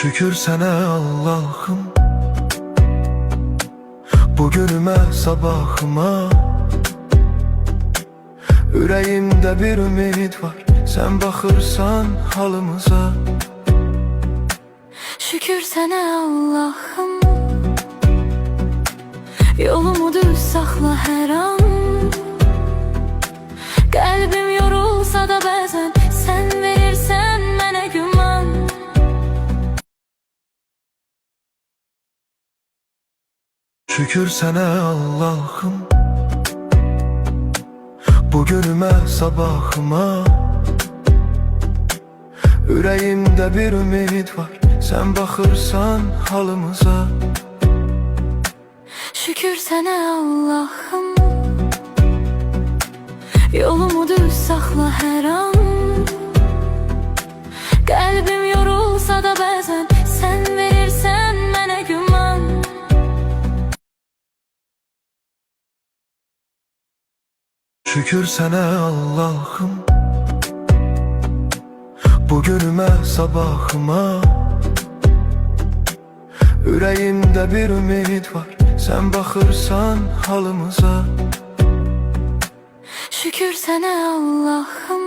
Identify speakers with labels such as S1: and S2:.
S1: Şükür sana Allah'ım, bugünüme sabahıma. Ürəyimdə bir ümid var, sen bakırsan halımıza.
S2: Şükür sana Allah'ım, yolumu düz saxla hər an. Qəlbim yorulsa da bəzən sən verirsən mənə güman.
S1: Şükür sana Allah'ım, bugünüme sabahıma. Ürəyimdə bir ümid var, sen bakırsan halımıza.
S2: Şükür sana Allah'ım, yolumu düz saxla hər an. Qəlbim yorulsa da bəzən sən verirsən mənə güman.
S1: Şükür sana Allah'ım, bugünüme sabahıma. Ürəyimdə bir ümid var, sen bakırsan halımıza.
S2: Şükür sana Allah'ım,